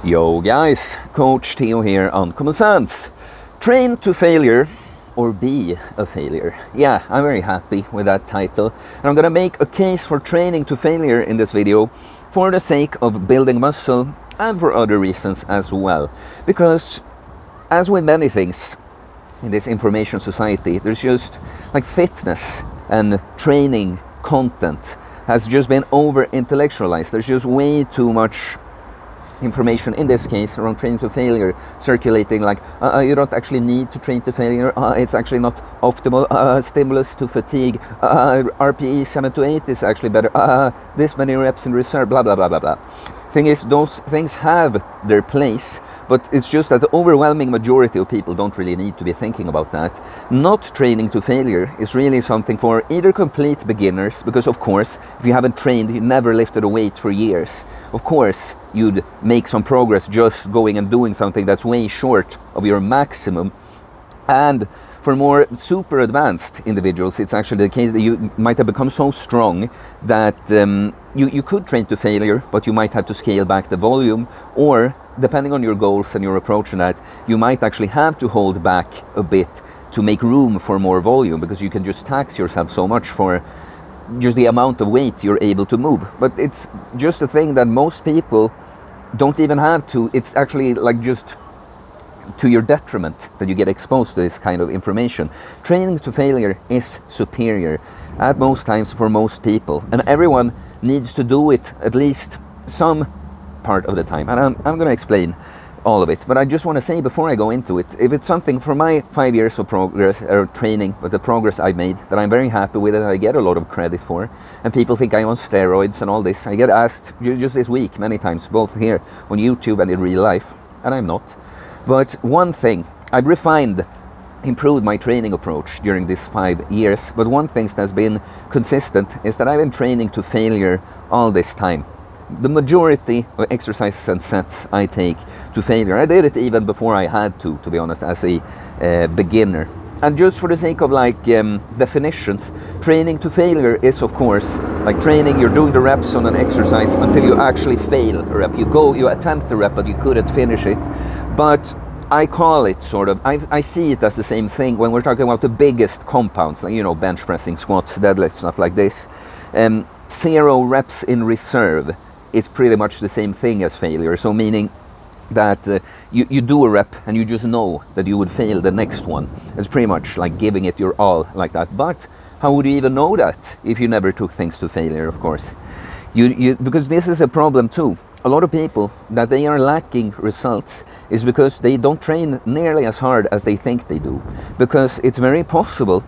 Yo guys, Coach Theo here on Common Sense. Train to failure or be a failure. Yeah, I'm very happy with that title. And I'm gonna make a case for training to failure in this video for the sake of building muscle and for other reasons as well. Because as with many things in this information society, there's just like fitness and training content has just been over intellectualized. There's just way too much information, in this case around training to failure, circulating like you don't actually need to train to failure, it's actually not optimal, stimulus to fatigue, RPE 7 to 8 is actually better, this many reps in reserve, blah blah blah blah blah. Thing is, those things have their place, but it's just that the overwhelming majority of people don't really need to be thinking about that. Not training to failure is really something for either complete beginners, because of course, if you haven't trained, you never lifted a weight for years. Of course, you'd make some progress just going and doing something that's way short of your maximum. And for more super advanced individuals, it's actually the case that you might have become so strong that you could train to failure, but you might have to scale back the volume, or depending on your goals and your approach to that, you might actually have to hold back a bit to make room for more volume, because you can just tax yourself so much for just the amount of weight you're able to move. But it's just a thing that most people don't even have to. It's actually like just to your detriment that you get exposed to this kind of information. Training to failure is superior at most times for most people, and everyone needs to do it at least some part of the time. And I'm going to explain all of it, but I just want to say before I go into it, if it's something for my 5 years of progress or training, but the progress I've made, that I'm very happy with it, I get a lot of credit for, and people think I'm on steroids and all this. I get asked just this week many times, both here on YouTube and in real life, and I'm not. But one thing, I've refined, improved my training approach during these 5 years, but one thing that's been consistent is that I've been training to failure all this time. The majority of exercises and sets I take to failure. I did it even before I had to be honest, as a beginner. And just for the sake of like definitions, training to failure is of course like training, you're doing the reps on an exercise until you actually fail a rep. You attempt the rep, but you couldn't finish it. But I call it sort of, I see it as the same thing when we're talking about the biggest compounds, like, you know, bench pressing, squats, deadlifts, stuff like this. 0 reps in reserve is pretty much the same thing as failure. So meaning that you do a rep and you just know that you would fail the next one. It's pretty much like giving it your all like that. But how would you even know that if you never took things to failure, of course? Because this is a problem too. A lot of people that they are lacking results is because they don't train nearly as hard as they think they do. Because it's very possible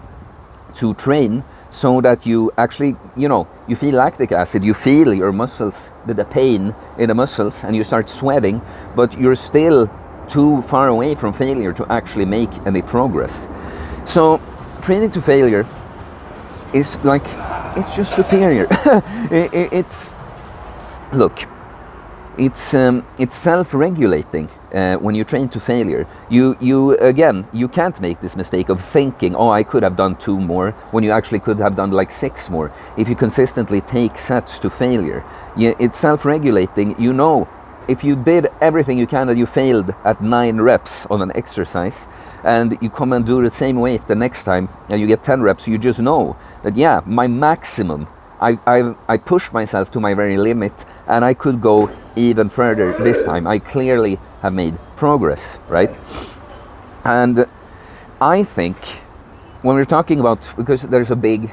to train so that you actually, you know, you feel lactic acid, you feel your muscles, the pain in the muscles, and you start sweating, but you're still too far away from failure to actually make any progress. So training to failure is like, it's just superior. It's self-regulating when you train to failure. You can't make this mistake of thinking, oh, I could have done 2 more, when you actually could have done like 6 more if you consistently take sets to failure. It's self-regulating. You know, if you did everything you can and you failed at 9 reps on an exercise, and you come and do the same weight the next time and you get 10 reps, you just know that, yeah, my maximum, I pushed myself to my very limit, and I could go even further this time. I clearly have made progress, right? And I think when we're talking about, because there's a big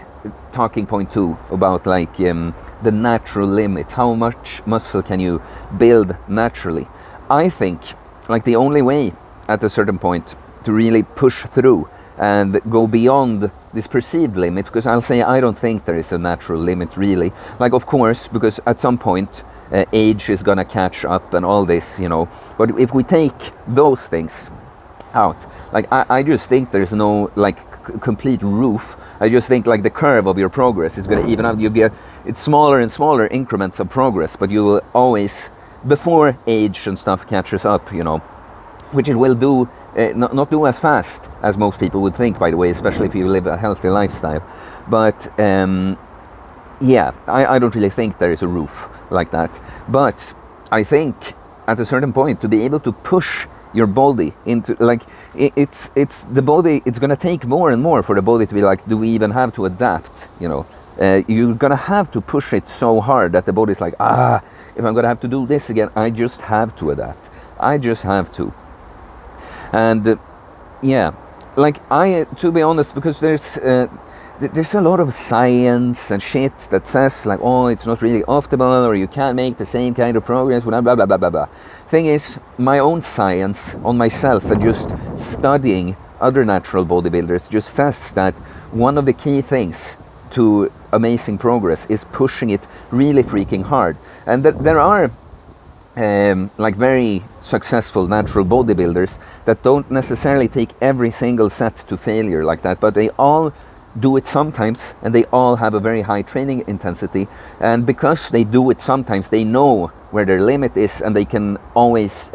talking point too about like the natural limit, how much muscle can you build naturally? I think like the only way at a certain point to really push through and go beyond this perceived limit, because I'll say I don't think there is a natural limit really. Like, of course, because at some point age is gonna catch up and all this, you know. But if we take those things out, like I just think there's no like complete roof. I just think like the curve of your progress is gonna even out. You get, it's smaller and smaller increments of progress, but you will always, before age and stuff catches up, you know, which it will do. Not do as fast as most people would think, by the way, especially if you live a healthy lifestyle. But yeah, I don't really think there is a roof like that. But I think at a certain point to be able to push your body into, like, it's the body, it's going to take more and more for the body to be like, do we even have to adapt, you know? You're going to have to push it so hard that the body's like, if I'm going to have to do this again, I just have to adapt. I just have to. And yeah, like, to be honest, because there's a lot of science and shit that says like, oh, it's not really optimal, or you can't make the same kind of progress, blah blah blah blah blah blah. Thing is, my own science on myself and just studying other natural bodybuilders just says that one of the key things to amazing progress is pushing it really freaking hard. And there are like very successful natural bodybuilders that don't necessarily take every single set to failure like that, but they all do it sometimes, and they all have a very high training intensity, and because they do it sometimes, they know where their limit is, and they can always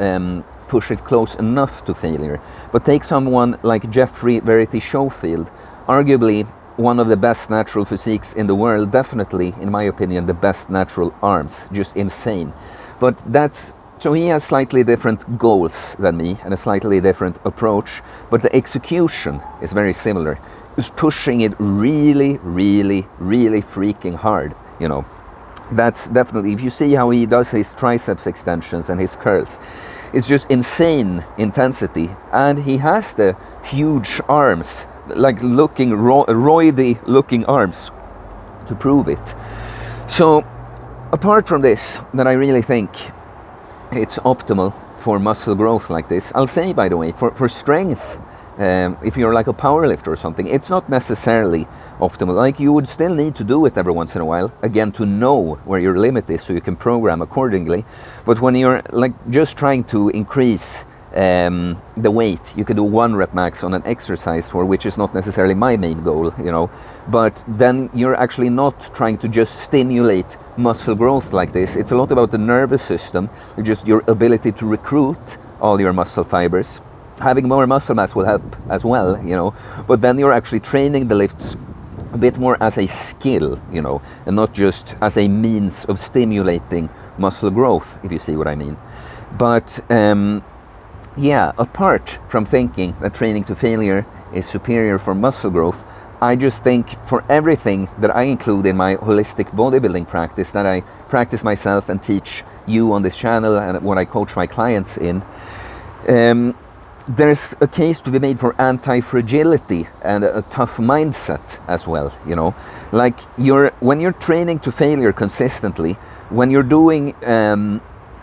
push it close enough to failure. But take someone like Jeffrey Verity Schofield, arguably one of the best natural physiques in the world, definitely, in my opinion, the best natural arms, just insane. But so he has slightly different goals than me and a slightly different approach, but the execution is very similar. He's pushing it really, really, really freaking hard, you know. That's definitely, if you see how he does his triceps extensions and his curls, it's just insane intensity. And he has the huge arms, like looking roidy looking arms to prove it. So apart from this, that I really think it's optimal for muscle growth like this, I'll say, by the way, for strength, if you're like a powerlifter or something, it's not necessarily optimal. Like, you would still need to do it every once in a while, again, to know where your limit is so you can program accordingly. But when you're like just trying to increase the weight, you can do 1 rep max on an exercise, for which is not necessarily my main goal, you know. But then you're actually not trying to just stimulate muscle growth like this. It's a lot about the nervous system, just your ability to recruit all your muscle fibers. Having more muscle mass will help as well, you know, but then you're actually training the lifts a bit more as a skill, you know, and not just as a means of stimulating muscle growth, if you see what I mean. But yeah, apart from thinking that training to failure is superior for muscle growth, I just think for everything that I include in my holistic bodybuilding practice, that I practice myself and teach you on this channel, and what I coach my clients in, there's a case to be made for anti-fragility and a tough mindset as well, you know. Like, when you're training to failure consistently, when you're doing,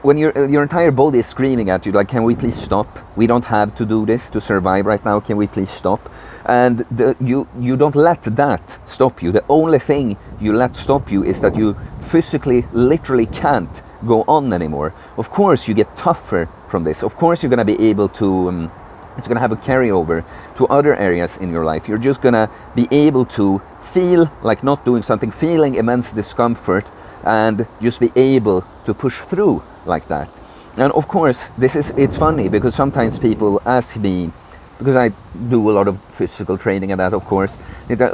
when your entire body is screaming at you, like, can we please stop? We don't have to do this to survive right now, can we please stop? And you don't let that stop you. The only thing you let stop you is that you physically, literally can't go on anymore. Of course you get tougher from this. Of course you're going to be able to, it's going to have a carryover to other areas in your life. You're just going to be able to feel like not doing something, feeling immense discomfort, and just be able to push through like that. And of course, it's funny because sometimes people ask me, because I do a lot of physical training and that, of course,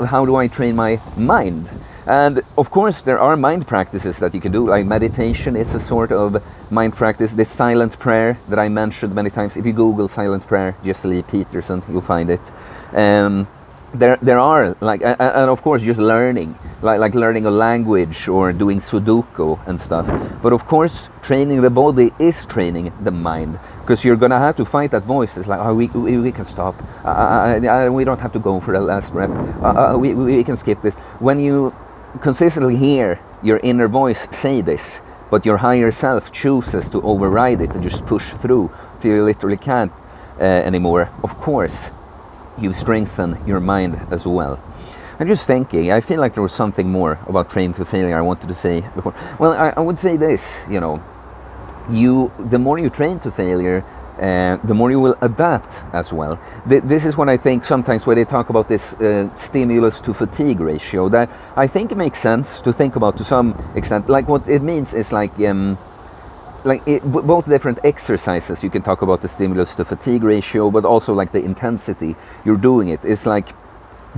how do I train my mind? And of course there are mind practices that you can do, like meditation is a sort of mind practice. This silent prayer that I mentioned many times, if you Google silent prayer, Jesse Lee Peterson, you'll find it. There are, like, and of course just learning, like learning a language or doing Sudoku and stuff. But of course training the body is training the mind, because you're gonna have to fight that voice. It's like, oh, we can stop, we don't have to go for the last rep, we can skip this. When you consistently hear your inner voice say this, but your higher self chooses to override it and just push through till you literally can't anymore, of course you strengthen your mind as well. I'm just thinking, I feel like there was something more about training to failure I wanted to say before. Well, I would say this, you know, the more you train to failure, the more you will adapt as well. This is what I think sometimes when they talk about this stimulus to fatigue ratio, that I think it makes sense to think about to some extent. Like, what it means is like both different exercises, you can talk about the stimulus to fatigue ratio, but also like the intensity you're doing it. It's like,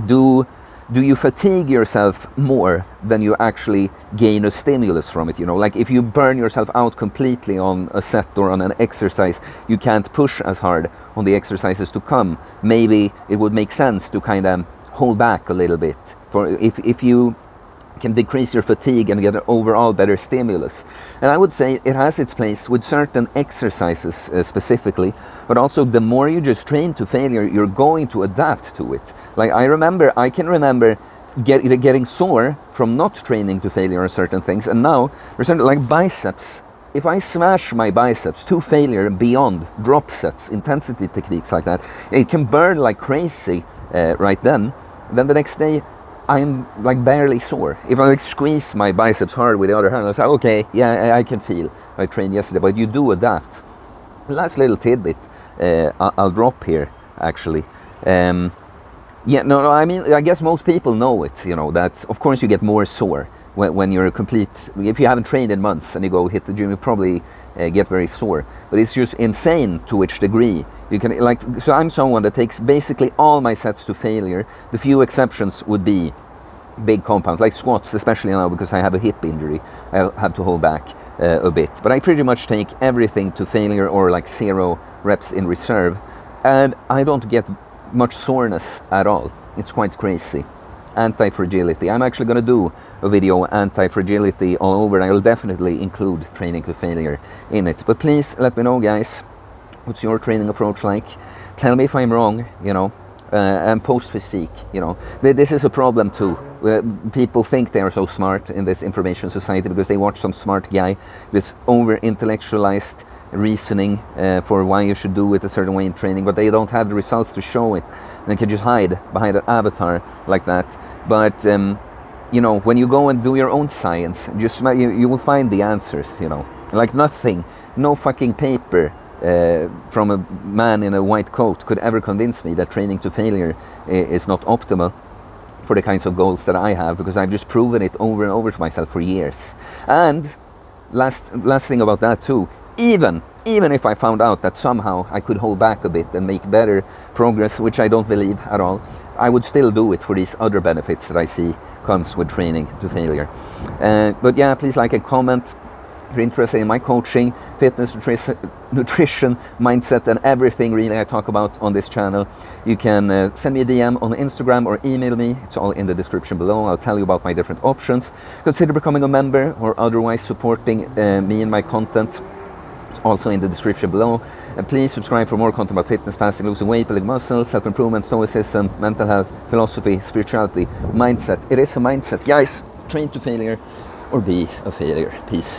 do do you fatigue yourself more than you actually gain a stimulus from it? You know, like if you burn yourself out completely on a set or on an exercise, you can't push as hard on the exercises to come. Maybe it would make sense to kind of hold back a little bit for if you can decrease your fatigue and get an overall better stimulus. And I would say it has its place with certain exercises specifically, but also the more you just train to failure, you're going to adapt to it. Like I can remember getting sore from not training to failure on certain things, and now there's something like biceps. If I smash my biceps to failure beyond drop sets, intensity techniques like that, it can burn like crazy right then the next day I'm like barely sore. If I like squeeze my biceps hard with the other hand, I say, okay, yeah, I can feel I trained yesterday, but you do adapt. Last little tidbit I'll drop here, actually. Yeah, no, I mean, I guess most people know it, you know, that of course you get more sore when you're if you haven't trained in months and you go hit the gym, you probably get very sore. But it's just insane to which degree you can, like, so I'm someone that takes basically all my sets to failure. The few exceptions would be big compounds, like squats, especially now because I have a hip injury. I have to hold back a bit. But I pretty much take everything to failure or like 0 reps in reserve. And I don't get much soreness at all. It's quite crazy. Anti-fragility. I'm actually going to do a video anti-fragility all over, and I will definitely include training to failure in it. But please let me know, guys, what's your training approach like? Tell me if I'm wrong, you know. And post-physique, you know. This is a problem too. People think they are so smart in this information society because they watch some smart guy, this over-intellectualized reasoning for why you should do it a certain way in training, but they don't have the results to show it. They can just hide behind an avatar like that. But you know, when you go and do your own science, just you will find the answers. You know, like nothing, no fucking paper from a man in a white coat could ever convince me that training to failure is not optimal for the kinds of goals that I have, because I've just proven it over and over to myself for years. And last thing about that too, even if I found out that somehow I could hold back a bit and make better progress, which I don't believe at all, I would still do it for these other benefits that I see comes with training to failure. But yeah, please like and comment. If you're interested in my coaching, fitness, nutrition, mindset, and everything really I talk about on this channel, you can send me a DM on Instagram or email me. It's all in the description below. I'll tell you about my different options. Consider becoming a member or otherwise supporting me and my content. It's also in the description below. And please subscribe for more content about fitness, fasting, losing weight, building muscle, self-improvement, stoicism, mental health, philosophy, spirituality, mindset. It is a mindset. Guys, train to failure or be a failure. Peace.